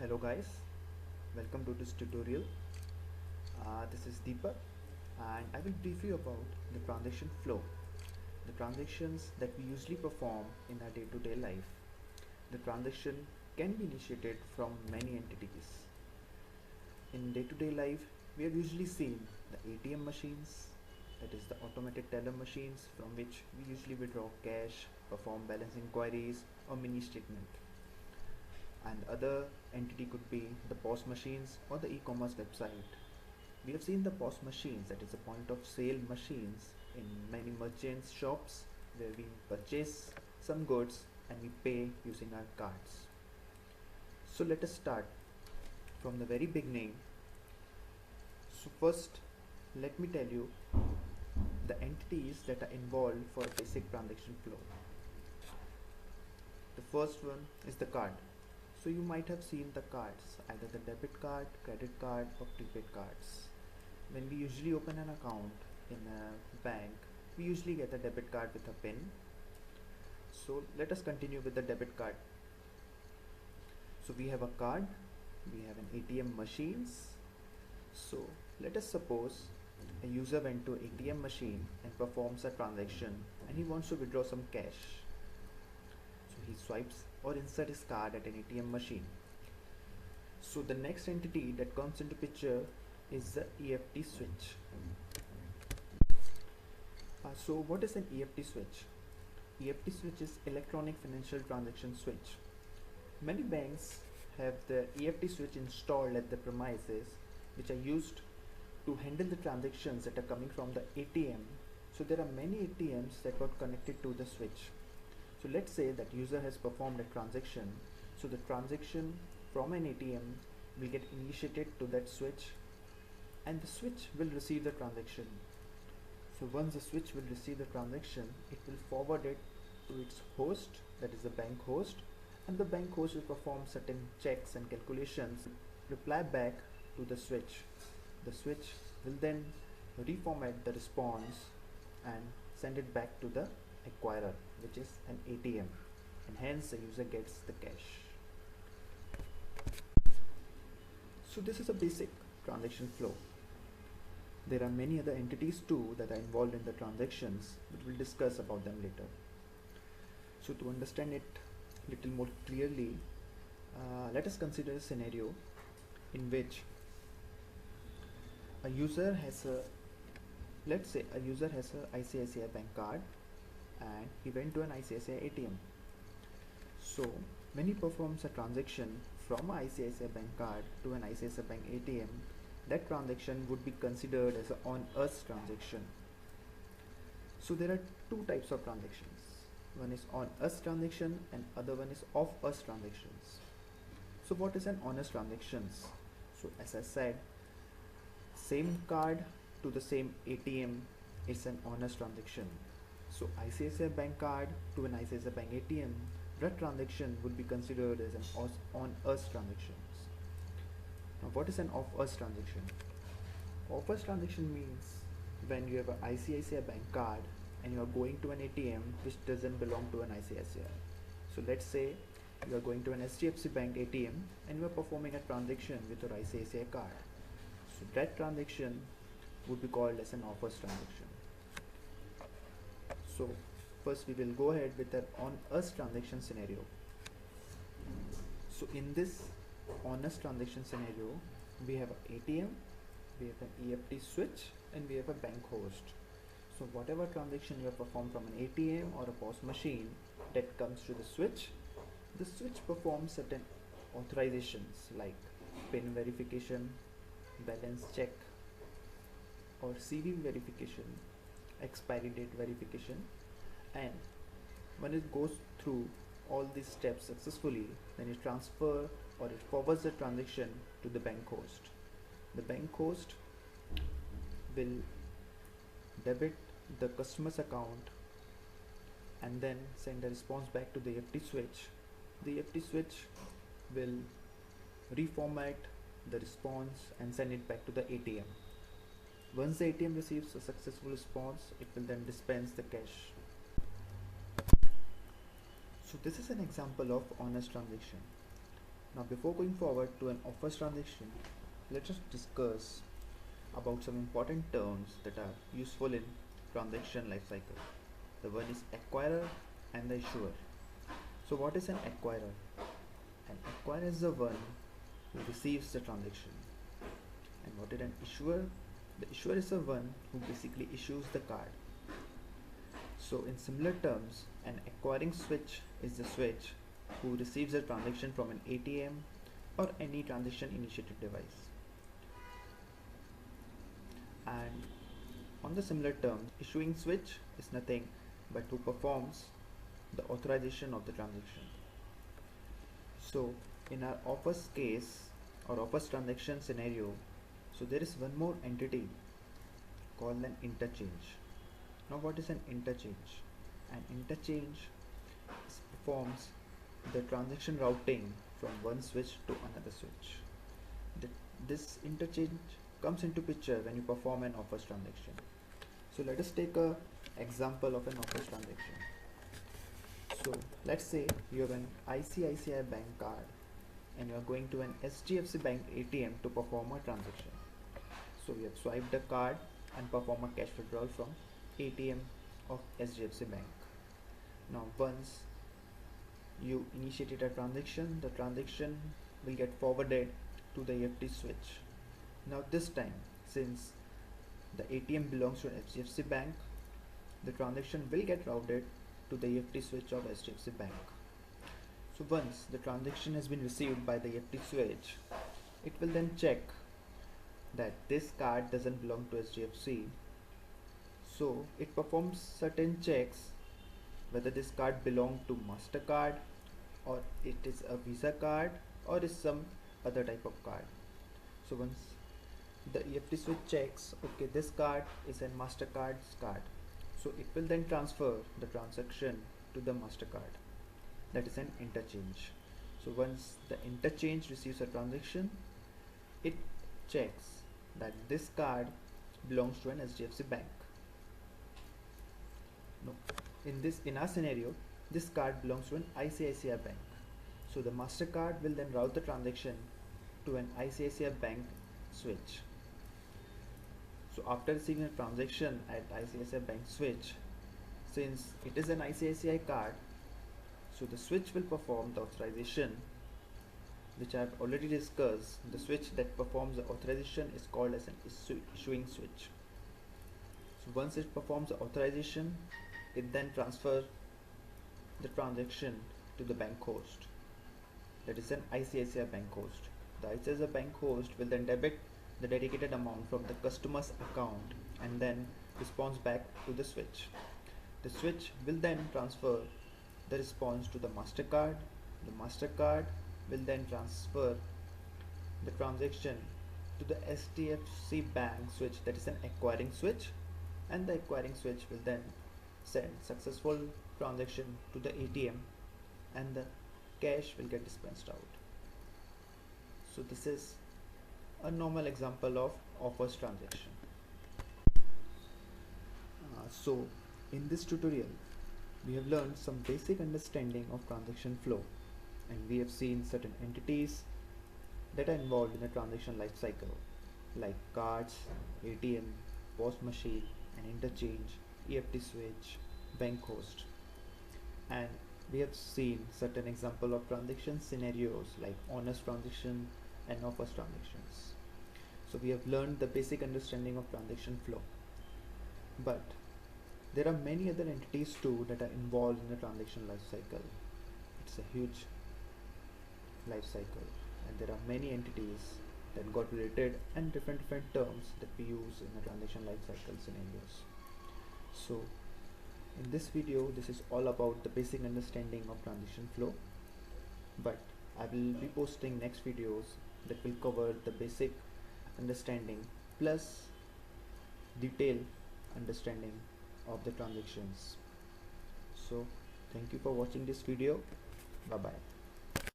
Hello guys, welcome to this tutorial. This is Deepak and I will brief you about the transaction flow, the transactions that we usually perform in our day-to-day life. The transaction can be initiated from many entities. In day-to-day life, we have usually seen the ATM machines, that is the automated teller machines from which we usually withdraw cash, perform balance inquiries or mini statement. And other entity could be the POS machines or the e-commerce website. We have seen the POS machines, that is the point of sale machines, in many merchants shops where we purchase some goods and we pay using our cards. So let us start from the very beginning. So first let me tell you the entities that are involved for a basic transaction flow. The first one is the card. So you might have seen the cards, either the debit card, credit card or prepaid cards. When we usually open an account in a bank, we usually get a debit card with a PIN. So let us continue with the debit card. So we have a card, we have an ATM machines. So let us suppose a user went to ATM machine and performs a transaction and he wants to withdraw some cash. So he swipes or insert his card at an ATM machine. So the next entity that comes into picture is the EFT switch. So what is an EFT switch? EFT switch is electronic financial transaction switch. Many banks have the EFT switch installed at the premises, which are used to handle the transactions that are coming from the ATM. So there are many ATMs that got connected to the switch. So let's say that user has performed a transaction. So the transaction from an ATM will get initiated to that switch and the switch will receive the transaction. So once the switch will receive the transaction, it will forward it to its host, that is the bank host, and the bank host will perform certain checks and calculations, reply back to the switch. The switch will then reformat the response and send it back to the acquirer, which is an ATM, and hence the user gets the cash. So this is a basic transaction flow. There are many other entities too that are involved in the transactions, but we'll discuss about them later. So to understand it a little more clearly, let us consider a scenario in which a user has a, let's say a user has a ICICI bank card and he went to an ICICI ATM. So when he performs a transaction from an ICICI bank card to an ICICI bank ATM, that transaction would be considered as an on-us transaction. So there are two types of transactions. One is on-us transaction and other one is off-us transactions. So what is an on-us transactions? So as I said, same card to the same ATM is an on-us transaction. So ICICI bank card to an ICICI bank ATM, that transaction would be considered as an on-us transaction. Now what is an off-us transaction? Off-us transaction means when you have an ICICI bank card and you are going to an ATM which doesn't belong to an ICICI. So let's say you are going to an HDFC bank ATM and you are performing a transaction with your ICICI card. So that transaction would be called as an off-us transaction. So first we will go ahead with an on-us transaction scenario. So in this on-us transaction scenario, we have an ATM, we have an EFT switch, and we have a bank host. So whatever transaction you have performed from an ATM or a POS machine that comes to the switch performs certain authorizations like PIN verification, balance check, or CV verification, expiry date verification, and when it goes through all these steps successfully, then it transfers or it forwards the transaction to the bank host. The bank host will debit the customer's account and then send a response back to the EFT switch. The EFT switch will reformat the response and send it back to the ATM. Once the ATM receives a successful response, it will then dispense the cash. So this is an example of on-us transaction. Now before going forward to an offers transaction, let us discuss about some important terms that are useful in transaction lifecycle. The one is acquirer and the issuer. So what is an acquirer? An acquirer is the one who receives the transaction. And what is an issuer? The issuer is the one who basically issues the card. So in similar terms, an acquiring switch is the switch who receives a transaction from an ATM or any transaction initiated device. And on the similar terms, issuing switch is nothing but who performs the authorization of the transaction. So in our offers case or offers transaction scenario, so there is one more entity called an interchange. Now what is an interchange? An interchange performs the transaction routing from one switch to another switch. This interchange comes into picture when you perform an offers transaction. So let us take a example of an offers transaction. So let's say you have an ICICI bank card and you are going to an HDFC bank ATM to perform a transaction. So you have swiped the card and perform a cash withdrawal from ATM of HDFC bank. Now once you initiated a transaction, the transaction will get forwarded to the EFT switch. Now this time, since the ATM belongs to an HDFC bank, the transaction will get routed to the EFT switch of HDFC bank. So once the transaction has been received by the EFT switch, it will then check that this card doesn't belong to HDFC. So it performs certain checks whether this card belongs to MasterCard or it is a Visa card or is some other type of card. So once the EFT switch checks, okay, this card is a MasterCard's card, so it will then transfer the transaction to the MasterCard. That is an interchange. So once the interchange receives a transaction, it checks that this card belongs to an HDFC bank. No, in our scenario, this card belongs to an ICICI bank. So the MasterCard will then route the transaction to an ICICI bank switch. So after receiving a transaction at ICICI bank switch, since it is an ICICI card, so the switch will perform the authorization, which I have already discussed. The switch that performs the authorization is called as an issuing switch. So once it performs the authorization, it then transfers the transaction to the bank host. That is an ICICI bank host. The ICICI bank host will then debit the dedicated amount from the customer's account and then responds back to the switch. The switch will then transfer the response to the MasterCard. The MasterCard will then transfer the transaction to the HDFC bank switch, that is an acquiring switch, and the acquiring switch will then send successful transaction to the ATM and the cash will get dispensed out. So this is a normal example of offers transaction. So in this tutorial we have learned some basic understanding of transaction flow, and we have seen certain entities that are involved in the transaction life cycle like cards, ATM, POS machine, and interchange, EFT switch, bank host. And we have seen certain example of transaction scenarios like honest transaction and offers transactions. So we have learned the basic understanding of transaction flow. But there are many other entities too that are involved in the transaction life cycle. It's a huge life cycle, and there are many entities that got related and different terms that we use in the transaction life cycle scenarios. So in this video, this is all about the basic understanding of transaction flow, but I will be posting next videos that will cover the basic understanding plus detailed understanding of the transactions. So thank you for watching this video. Bye bye.